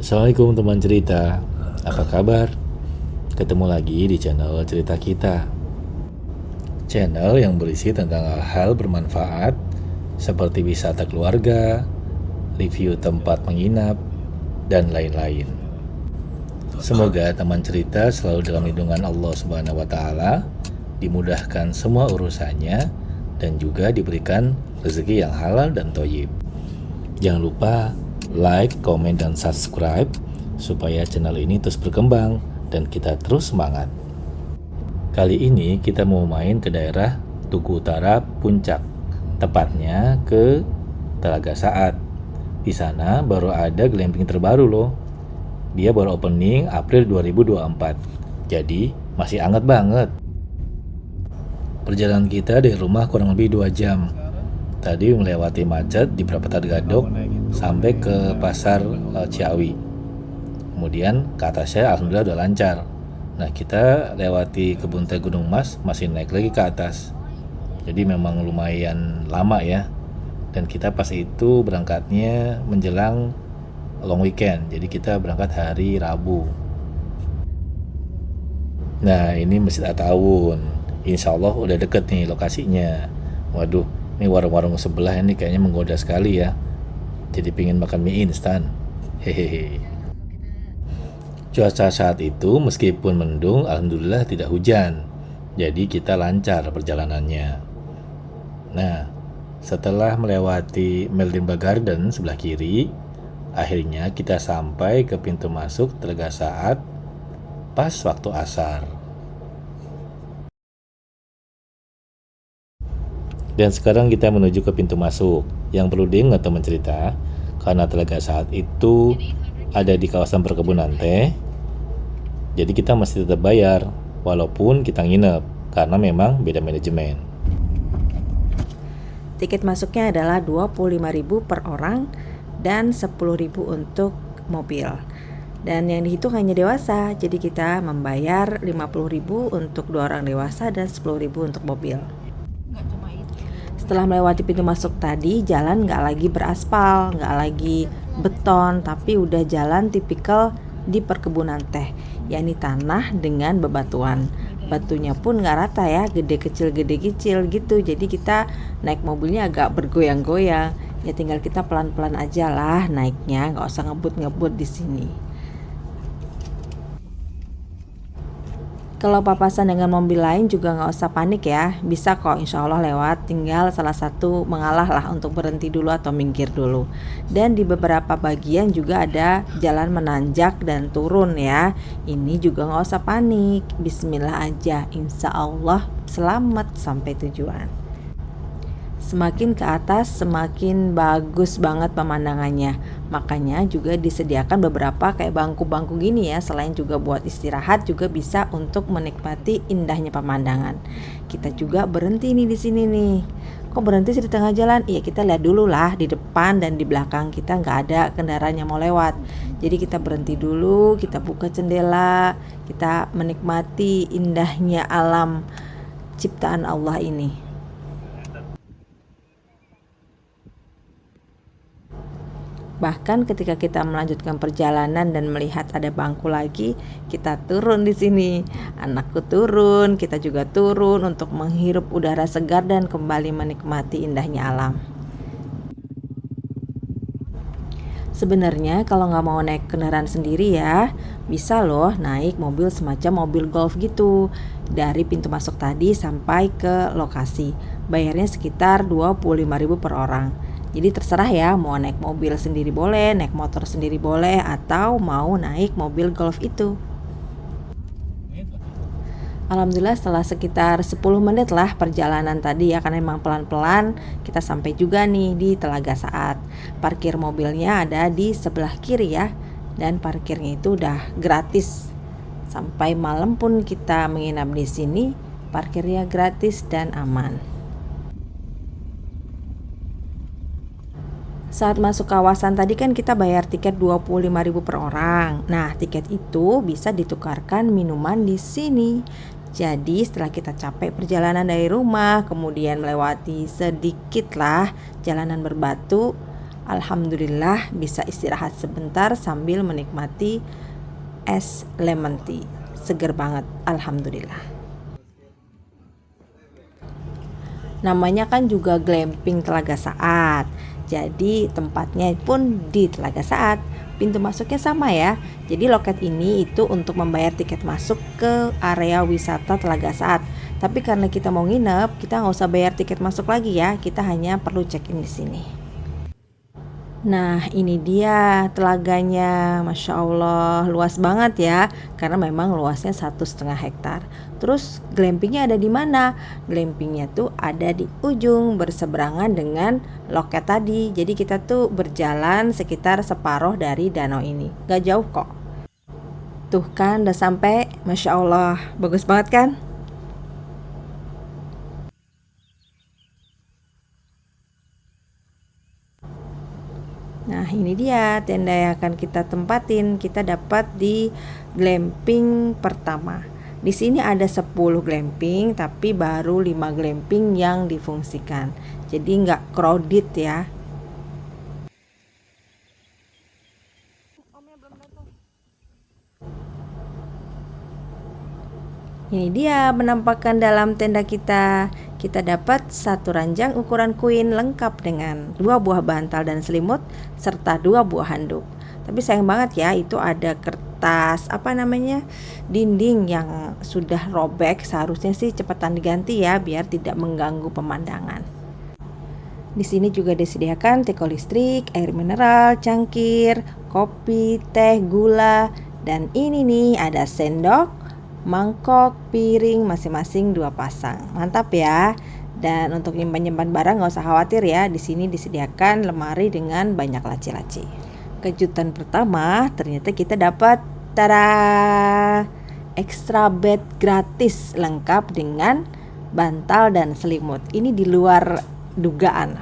Assalamualaikum teman cerita, apa kabar? Ketemu lagi di channel cerita kita. Channel yang berisi tentang hal-hal bermanfaat seperti wisata keluarga, review tempat menginap, dan lain-lain. Semoga teman cerita selalu dalam lindungan Allah Subhanahu wa Ta'ala, dimudahkan semua urusannya, dan juga diberikan rezeki yang halal dan thayyib. Jangan lupa like, komen, dan subscribe supaya channel ini terus berkembang dan kita terus semangat. Kali ini kita mau main ke daerah Tugu Utara Puncak, tepatnya ke Telaga Saat. Di sana baru ada glamping terbaru loh. Dia baru opening April 2024. Jadi masih hangat banget. Perjalanan kita dari rumah kurang lebih 2 jam. Tadi melewati macet di Perapatan Gadok sampai ke pasar Ciawi. Kemudian ke atasnya alhamdulillah udah lancar. Nah, kita lewati kebun teh Gunung Mas, masih naik lagi ke atas. Jadi memang lumayan lama ya. Dan kita pas itu berangkatnya menjelang long weekend. Jadi kita berangkat hari Rabu. Nah, ini Masjid At-Tawun. Insya Allah udah deket nih lokasinya. Waduh, ini warung-warung sebelah ini kayaknya menggoda sekali ya. Jadi pingin makan mie instan. Hehehe. Cuaca saat itu meskipun mendung, alhamdulillah tidak hujan. Jadi kita lancar perjalanannya. Nah, setelah melewati Meldimba Garden sebelah kiri, akhirnya kita sampai ke pintu masuk Telaga Saat pas waktu asar. Dan sekarang kita menuju ke pintu masuk. Yang perlu diingat teman cerita, karena Telaga Saat itu ada di kawasan perkebunan teh, jadi kita masih tetap bayar walaupun kita nginep, karena memang beda manajemen. Tiket masuknya adalah 25.000 per orang dan 10.000 untuk mobil. Dan yang dihitung hanya dewasa, jadi kita membayar 50.000 untuk 2 orang dewasa dan 10.000 untuk mobil. Setelah melewati pintu masuk tadi, jalan nggak lagi beraspal, nggak lagi beton, tapi udah jalan tipikal di perkebunan teh, yakni tanah dengan bebatuan. Batunya pun nggak rata ya, gede kecil gitu. Jadi kita naik mobilnya agak bergoyang-goyang. Ya tinggal kita pelan-pelan aja lah naiknya, nggak usah ngebut-ngebut di sini. Kalau papasan dengan mobil lain juga nggak usah panik ya, bisa kok insya Allah lewat, tinggal salah satu mengalah lah untuk berhenti dulu atau minggir dulu. Dan di beberapa bagian juga ada jalan menanjak dan turun ya, ini juga nggak usah panik, bismillah aja, insya Allah selamat sampai tujuan. Semakin ke atas semakin bagus banget pemandangannya. Makanya juga disediakan beberapa kayak bangku-bangku gini ya. Selain juga buat istirahat, juga bisa untuk menikmati indahnya pemandangan. Kita juga berhenti nih di sini nih. Kok berhenti sih di tengah jalan? Iya, kita lihat dulu lah di depan dan di belakang kita nggak ada kendaraan yang mau lewat. Jadi kita berhenti dulu, kita buka jendela, kita menikmati indahnya alam ciptaan Allah ini. Bahkan ketika kita melanjutkan perjalanan dan melihat ada bangku lagi, kita turun di sini. Anakku turun, kita juga turun untuk menghirup udara segar dan kembali menikmati indahnya alam. Sebenarnya kalau nggak mau naik kendaraan sendiri ya, bisa loh naik mobil semacam mobil golf gitu. Dari pintu masuk tadi sampai ke lokasi. Bayarnya sekitar 25.000 per orang. Jadi terserah ya, mau naik mobil sendiri boleh, naik motor sendiri boleh, atau mau naik mobil golf itu. Alhamdulillah setelah sekitar 10 menit lah perjalanan tadi ya, karena memang pelan-pelan kita sampai juga nih di Telaga Saat. Parkir mobilnya ada di sebelah kiri ya, dan parkirnya itu udah gratis. Sampai malam pun kita menginap di sini, parkirnya gratis dan aman. Saat masuk kawasan tadi kan kita bayar tiket 25.000 per orang. Nah, tiket itu bisa ditukarkan minuman di sini. Jadi setelah kita capek perjalanan dari rumah, kemudian melewati sedikit lah jalanan berbatu, Alhamdulillah bisa istirahat sebentar sambil menikmati es lemon tea. Seger banget, alhamdulillah. Namanya kan juga glamping Telaga Saat. Jadi tempatnya pun di Telaga Saat. Pintu masuknya sama ya. Jadi loket ini itu untuk membayar tiket masuk ke area wisata Telaga Saat. Tapi karena kita mau nginep, kita nggak usah bayar tiket masuk lagi ya. Kita hanya perlu check-in di sini. Nah, ini dia telaganya, Masya Allah, luas banget ya, karena memang luasnya 1,5 hektar. Terus glampingnya ada di mana? Glampingnya tuh ada di ujung berseberangan dengan loket tadi. Jadi kita tuh berjalan sekitar separuh dari danau ini, gak jauh kok. Tuh kan, udah sampai, Masya Allah, bagus banget kan? Nah, ini dia tenda yang akan kita tempatin. Kita dapat di glamping pertama. Di sini ada 10 glamping, tapi baru 5 glamping yang difungsikan. Jadi nggak crowded ya. Ini dia penampakan dalam tenda kita. Kita dapat satu ranjang ukuran queen lengkap dengan 2 buah bantal dan selimut serta 2 buah handuk. Tapi sayang banget ya, itu ada kertas dinding yang sudah robek. Seharusnya sih cepetan diganti ya biar tidak mengganggu pemandangan. Di sini juga disediakan teko listrik, air mineral, cangkir, kopi, teh, gula, dan ini nih ada sendok, mangkok, piring masing-masing 2 pasang. Mantap ya. Dan untuk nyimpan-nyimpan barang nggak usah khawatir ya. Di sini disediakan lemari dengan banyak laci-laci. Kejutan pertama, ternyata kita dapat extra bed gratis lengkap dengan bantal dan selimut. Ini di luar dugaan.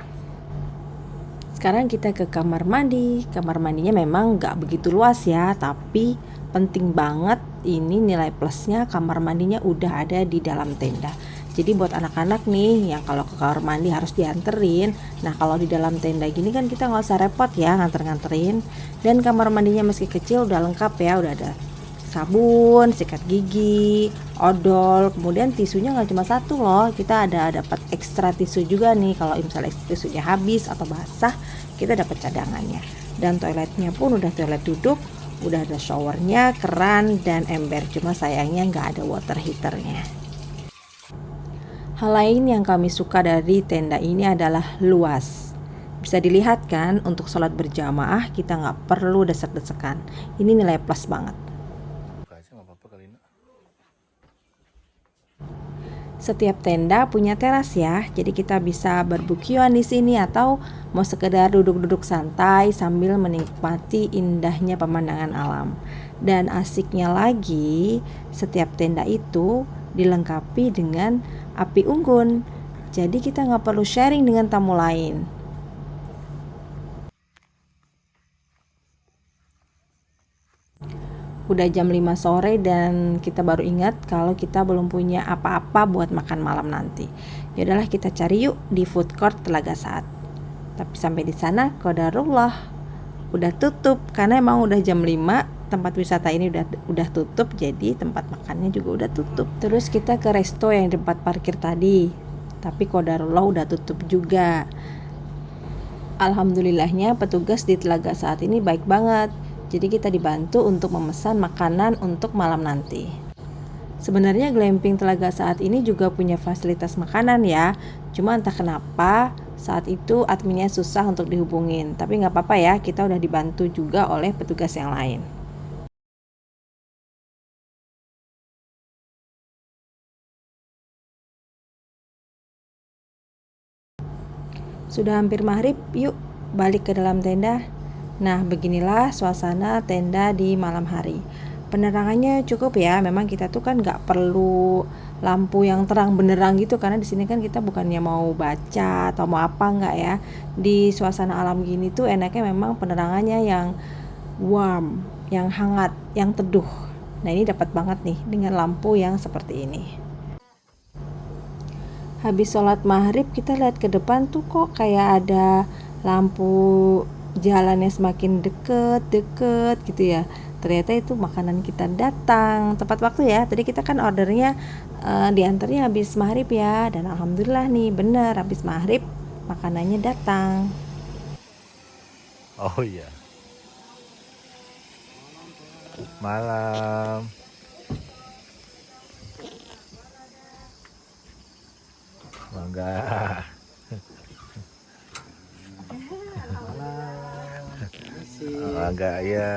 Sekarang kita ke kamar mandi. Kamar mandinya memang nggak begitu luas ya, tapi penting banget, ini nilai plusnya kamar mandinya udah ada di dalam tenda. Jadi buat anak-anak nih yang kalau ke kamar mandi harus dianterin. Nah, kalau di dalam tenda gini kan kita nggak usah repot ya nganter-nganterin. Dan kamar mandinya meski kecil udah lengkap ya, udah ada sabun, sikat gigi, odol, kemudian tisunya nggak cuma satu loh, kita ada dapat ekstra tisu juga nih. Kalau misalnya tisunya habis atau basah, kita dapat cadangannya. Dan toiletnya pun udah toilet duduk, udah ada showernya, keran, dan ember. Cuma sayangnya nggak ada water heaternya. Hal lain yang kami suka dari tenda ini adalah luas. Bisa dilihat kan, untuk sholat berjamaah kita nggak perlu desek-desekan. Ini nilai plus banget. Setiap tenda punya teras ya, jadi kita bisa barbekyuan di sini atau mau sekedar duduk-duduk santai sambil menikmati indahnya pemandangan alam. Dan asiknya lagi, setiap tenda itu dilengkapi dengan api unggun, jadi kita nggak perlu sharing dengan tamu lain. Udah jam 5 sore dan kita baru ingat kalau kita belum punya apa-apa buat makan malam nanti. Yaudahlah kita cari yuk di food court Telaga Saat. Tapi sampai di sana qadarullah udah tutup karena emang udah jam 5, tempat wisata ini udah tutup, jadi tempat makannya juga udah tutup. Terus kita ke resto yang di tempat parkir tadi. Tapi qadarullah udah tutup juga. Alhamdulillahnya petugas di Telaga Saat ini baik banget. Jadi kita dibantu untuk memesan makanan untuk malam nanti. Sebenarnya glamping Telaga Saat ini juga punya fasilitas makanan ya. Cuma entah kenapa saat itu adminnya susah untuk dihubungin. Tapi nggak apa-apa ya, kita udah dibantu juga oleh petugas yang lain. Sudah hampir maghrib, yuk balik ke dalam tenda. Nah, beginilah suasana tenda di malam hari. Penerangannya cukup ya. Memang kita tuh kan nggak perlu lampu yang terang benderang gitu, karena di sini kan kita bukannya mau baca atau mau apa nggak ya. Di suasana alam gini tuh enaknya memang penerangannya yang warm, yang hangat, yang teduh. Nah, ini dapat banget nih dengan lampu yang seperti ini. Habis sholat maghrib kita lihat ke depan tuh kok kayak ada lampu jalannya semakin deket gitu ya, ternyata itu makanan kita datang tepat waktu ya. Tadi kita kan ordernya diantarnya habis maghrib ya, dan alhamdulillah nih bener habis maghrib makanannya datang. Oh iya, malam. Mangga. Mangga ya.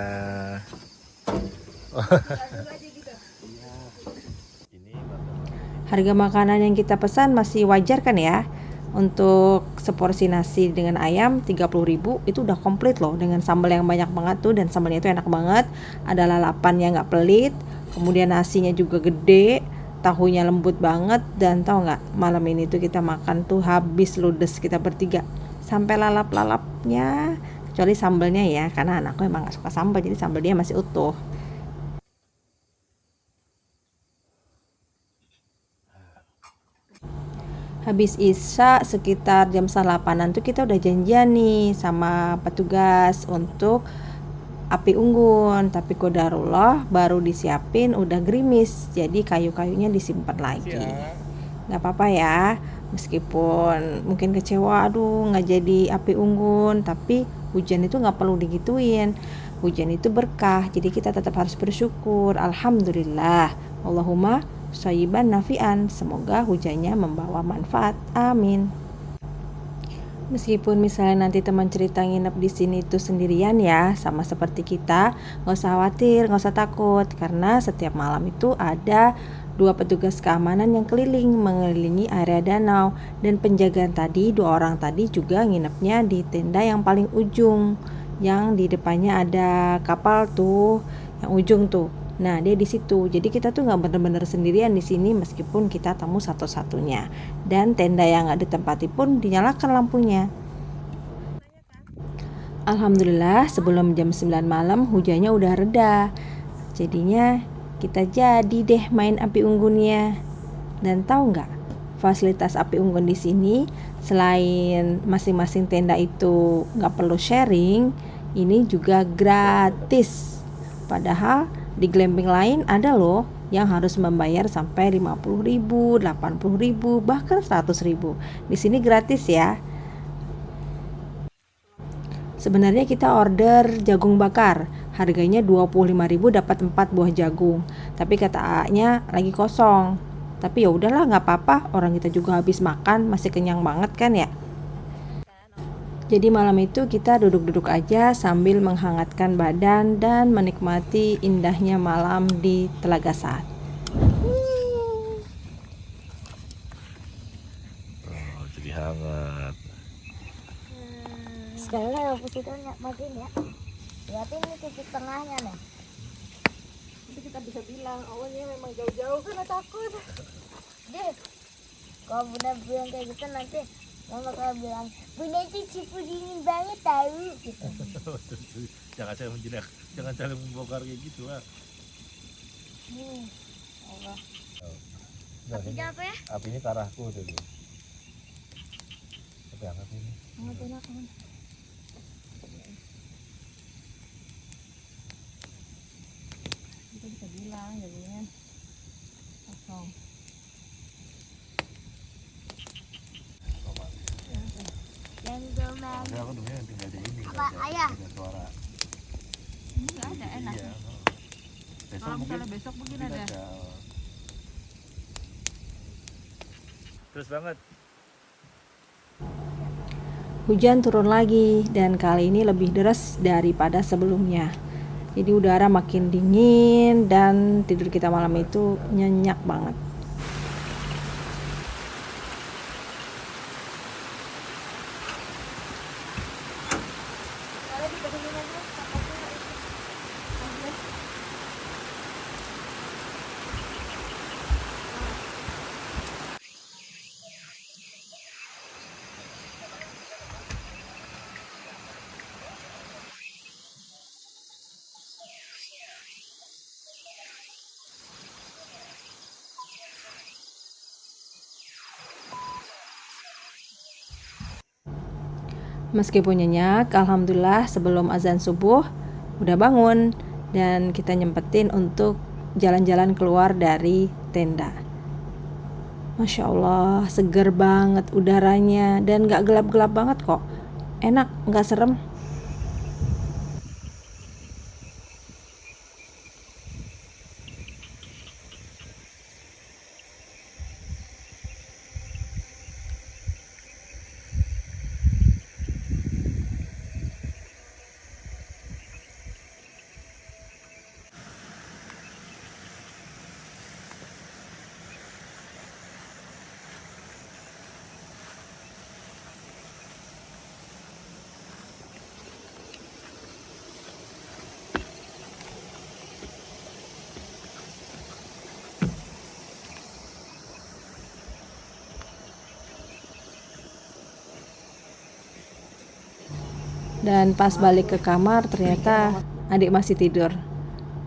Harga makanan yang kita pesan masih wajar kan ya? Untuk seporsi nasi dengan ayam 30.000 itu udah komplit loh, dengan sambal yang banyak banget tuh, dan sambalnya itu enak banget. Ada lalapan yang nggak pelit, kemudian nasinya juga gede, tahunya lembut banget, dan tahu nggak, malam ini tuh kita makan tuh habis ludes kita bertiga sampai lalap-lalapnya, kecuali sambalnya ya, karena anakku emang nggak suka sambal, jadi sambal dia masih utuh. Habis isya sekitar jam 8-an tuh kita udah janjian nih sama petugas untuk api unggun, tapi qadarullah baru disiapin udah gerimis, jadi kayu-kayunya disimpan lagi. Nggak apa-apa ya, meskipun mungkin kecewa, aduh nggak jadi api unggun, tapi hujan itu nggak perlu digituin. Hujan itu berkah, jadi kita tetap harus bersyukur. Alhamdulillah, Allahumma shayyiban nafi'an, semoga hujannya membawa manfaat, amin. Meskipun misalnya nanti teman cerita nginep di sini itu sendirian ya, sama seperti kita, nggak usah khawatir, nggak usah takut, karena setiap malam itu ada 2 petugas keamanan yang keliling mengelilingi area danau, dan penjagaan tadi 2 orang tadi juga nginepnya di tenda yang paling ujung, yang di depannya ada kapal tuh, yang ujung tuh. Nah, dia di situ. Jadi kita tuh nggak bener-bener sendirian di sini, meskipun kita tamu satu-satunya. Dan tenda yang nggak ditempati pun dinyalakan lampunya. Alhamdulillah sebelum jam 9 malam hujannya udah reda. Jadinya kita jadi deh main api unggunnya. Dan tahu nggak, fasilitas api unggun di sini selain masing-masing tenda itu nggak perlu sharing, ini juga gratis. Padahal di glamping lain ada loh yang harus membayar sampai 50.000, 80.000, bahkan 100.000. Di sini gratis ya. Sebenarnya kita order jagung bakar, harganya 25.000 dapat 4 buah jagung. Tapi kata A-nya lagi kosong. Tapi ya udahlah, nggak apa-apa, orang kita juga habis makan, masih kenyang banget kan ya. Jadi malam itu kita duduk-duduk aja sambil menghangatkan badan dan menikmati indahnya malam di Telaga Saat. Oh, jadi hangat. Sekarang hapus itu matiin ya. Berarti ini titik tengahnya nih. Itu kita bisa bilang, awalnya memang jauh-jauh karena takut. Deh, kalau bunda bilang kayak gitu nanti mama bakal bilang, bunda itu cipu dingin banget tahu gitu. jangan saling membongkar kayak gitu lah. Allah. Apinya apa ya? Apinya ke arahku tuh. Tapi angkat ini. Enak. Kita bisa bilang jadinya kosong. Gentleman. Aku dulu yang tinggal di ini. Apa ayah? Ada suara. Ini nggak ada, enak. Iya. Kalau misalnya besok mungkin ada. Terus banget. Hujan turun lagi, dan kali ini lebih deras daripada sebelumnya. Jadi udara makin dingin dan tidur kita malam itu nyenyak banget. Meskipun nyenyak, alhamdulillah sebelum azan subuh udah bangun dan kita nyempetin untuk jalan-jalan keluar dari tenda. Masya Allah, seger banget udaranya dan gak gelap-gelap banget kok. Enak, gak serem. Dan pas balik ke kamar ternyata adik masih tidur.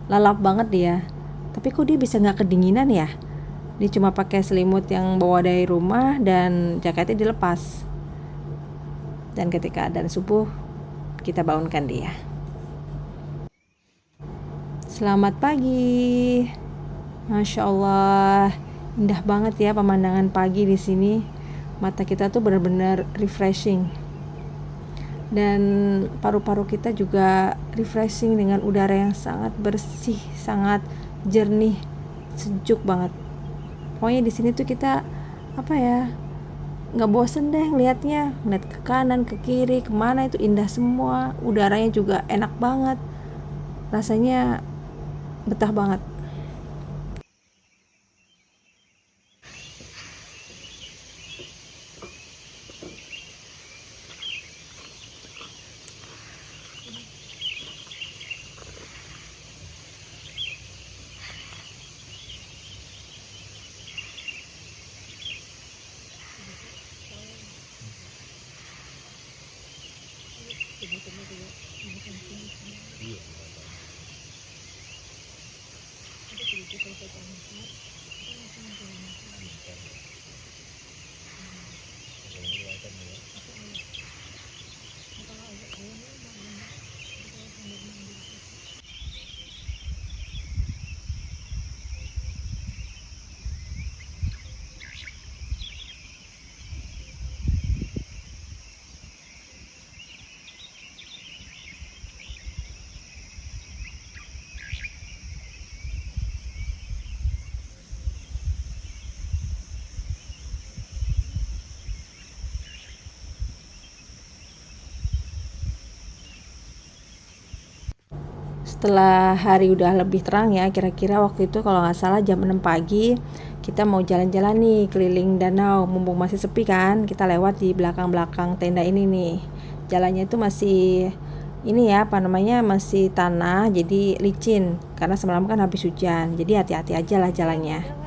Lalap banget dia. Tapi kok dia bisa gak kedinginan ya? Dia cuma pakai selimut yang bawa dari rumah dan jaketnya dilepas. Dan ketika adzan subuh, kita bangunkan dia. Selamat pagi. Masya Allah, indah banget ya pemandangan pagi di sini. Mata kita tuh benar-benar refreshing. Dan paru-paru kita juga refreshing dengan udara yang sangat bersih, sangat jernih, sejuk banget. Pokoknya di sini tuh kita nggak bosen deh ngeliatnya, ngeliat ke kanan, ke kiri, kemana itu indah semua. Udaranya juga enak banget, rasanya betah banget. Setelah hari udah lebih terang ya, kira-kira waktu itu kalau nggak salah jam 6 pagi, kita mau jalan-jalan nih keliling danau. Mumpung masih sepi kan, kita lewat di belakang-belakang tenda ini nih. Jalannya itu masih masih tanah, jadi licin karena semalam kan habis hujan. Jadi hati-hati aja lah jalannya.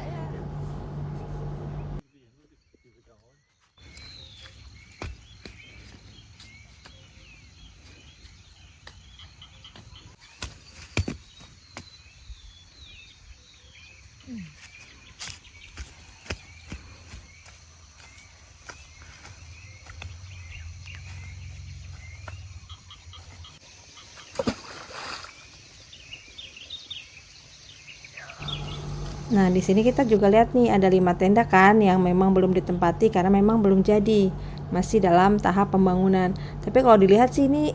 Nah, di sini kita juga lihat nih ada 5 tenda kan yang memang belum ditempati karena memang belum jadi, masih dalam tahap pembangunan. Tapi kalau dilihat sih ini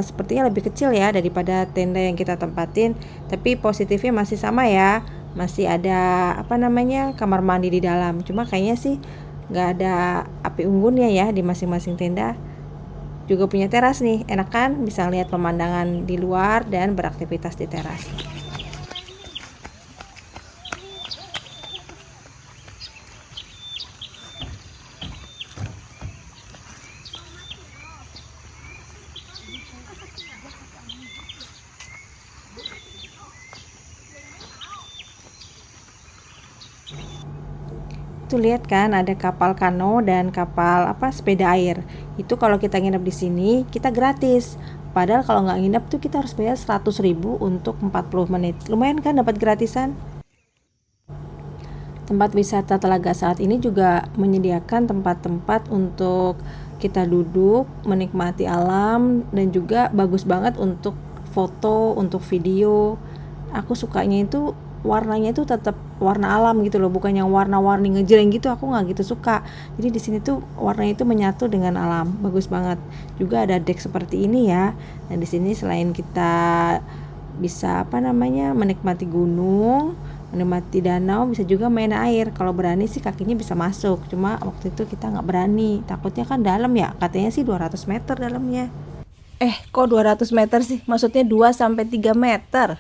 sepertinya lebih kecil ya daripada tenda yang kita tempatin. Tapi positifnya masih sama ya, masih ada kamar mandi di dalam. Cuma kayaknya sih nggak ada api unggunnya ya di masing-masing tenda. Juga punya teras nih, enak kan? Bisa lihat pemandangan di luar dan beraktivitas di teras. Tuh lihat kan ada kapal kano dan kapal sepeda air. Itu kalau kita nginep di sini kita gratis. Padahal kalau nggak nginep tuh kita harus bayar 100.000 untuk 40 menit. Lumayan kan dapat gratisan. Tempat wisata Telaga Saat ini juga menyediakan tempat-tempat untuk kita duduk, menikmati alam, dan juga bagus banget untuk foto, untuk video. Aku sukanya itu warnanya itu tetap warna alam gitu loh, bukan yang warna-warni ngejreng gitu, aku nggak gitu suka. Jadi di sini tuh warnanya itu menyatu dengan alam, bagus banget. Juga ada deck seperti ini ya. Dan di sini selain kita bisa menikmati gunung, menikmati danau, bisa juga main air. Kalau berani sih kakinya bisa masuk, cuma waktu itu kita nggak berani, takutnya kan dalam ya, katanya sih 200 meter dalamnya. Kok 200 meter sih? Maksudnya 2-3 meter.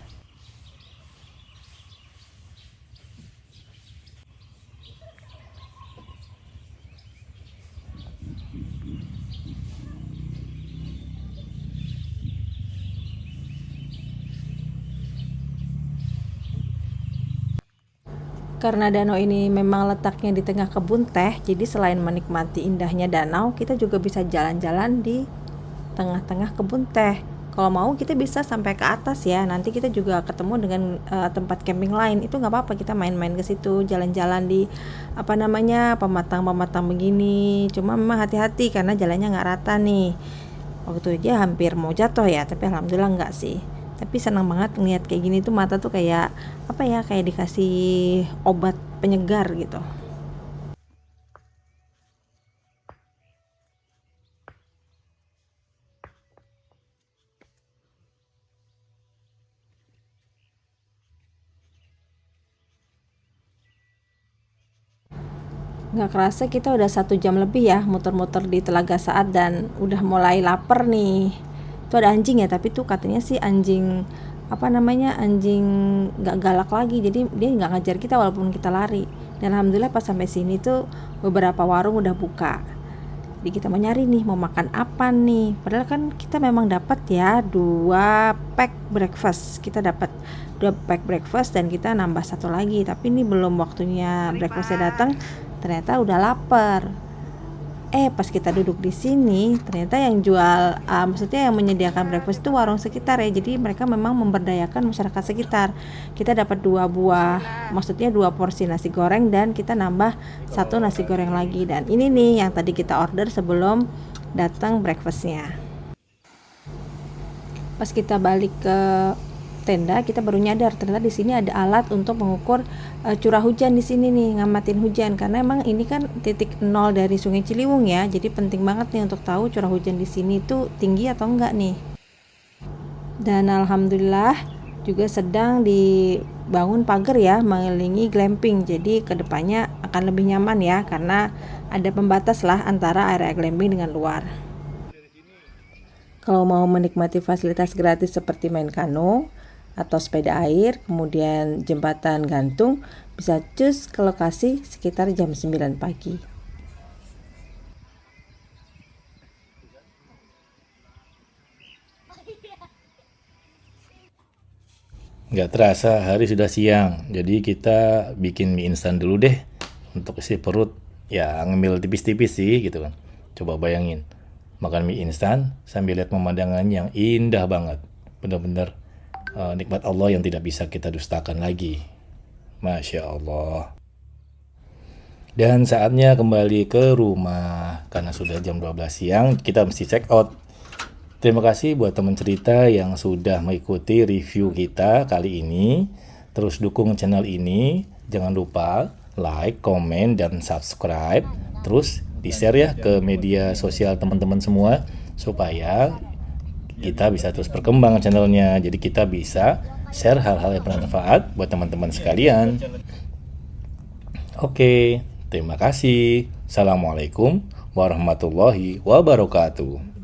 Karena danau ini memang letaknya di tengah kebun teh, jadi selain menikmati indahnya danau, kita juga bisa jalan-jalan di tengah-tengah kebun teh. Kalau mau kita bisa sampai ke atas ya, nanti kita juga ketemu dengan tempat camping lain, itu nggak apa-apa, kita main-main ke situ, jalan-jalan di pematang-pematang begini. Cuma memang hati-hati karena jalannya nggak rata nih. Waktu aja hampir mau jatuh ya, tapi alhamdulillah nggak sih. Tapi senang banget ngeliat kayak gini tuh, mata tuh kayak kayak dikasih obat penyegar gitu. Nggak kerasa kita udah 1 jam lebih ya muter-muter di Telaga Saat dan udah mulai lapar nih. Itu ada anjing ya, tapi tuh katanya sih anjing anjing nggak galak lagi, jadi dia nggak ngajar kita walaupun kita lari. Dan alhamdulillah pas sampai sini tuh beberapa warung udah buka, jadi kita mau nyari nih mau makan apa nih. Padahal kan kita memang dapat ya 2 pack breakfast, kita dapat 2 pack breakfast dan kita nambah 1 lagi, tapi ini belum waktunya breakfastnya datang, ternyata udah lapar. Pas kita duduk di sini, ternyata yang jual, maksudnya yang menyediakan breakfast itu warung sekitar ya. Jadi mereka memang memberdayakan masyarakat sekitar. Kita dapat 2 porsi nasi goreng dan kita nambah 1 nasi goreng lagi. Dan ini nih yang tadi kita order sebelum datang breakfastnya. Pas kita balik ke tenda, kita baru nyadar ternyata di sini ada alat untuk mengukur curah hujan di sini nih, ngamatin hujan, karena emang ini kan titik 0 dari Sungai Ciliwung ya, jadi penting banget nih untuk tahu curah hujan di sini itu tinggi atau enggak nih. Dan alhamdulillah juga sedang dibangun pagar ya mengelilingi glamping, jadi kedepannya akan lebih nyaman ya, karena ada pembatas lah antara area glamping dengan luar. Kalau mau menikmati fasilitas gratis seperti main kano atau sepeda air, kemudian jembatan gantung, bisa cus ke lokasi sekitar jam 9 pagi. Nggak terasa hari sudah siang, jadi kita bikin mie instan dulu deh untuk isi perut. Ya ngemil tipis-tipis sih gitu kan. Coba bayangin, makan mie instan sambil lihat pemandangan yang indah banget. Bener-bener nikmat Allah yang tidak bisa kita dustakan lagi. Masya Allah. Dan saatnya kembali ke rumah, karena sudah jam 12 siang, kita mesti check out. Terima kasih buat teman cerita yang sudah mengikuti review kita kali ini. Terus dukung channel ini, jangan lupa like, komen, dan subscribe. Terus di-share ya ke media sosial teman-teman semua, supaya kita bisa terus berkembang channelnya. Jadi kita bisa share hal-hal yang bermanfaat buat teman-teman sekalian. Oke, terima kasih. Assalamualaikum warahmatullahi wabarakatuh.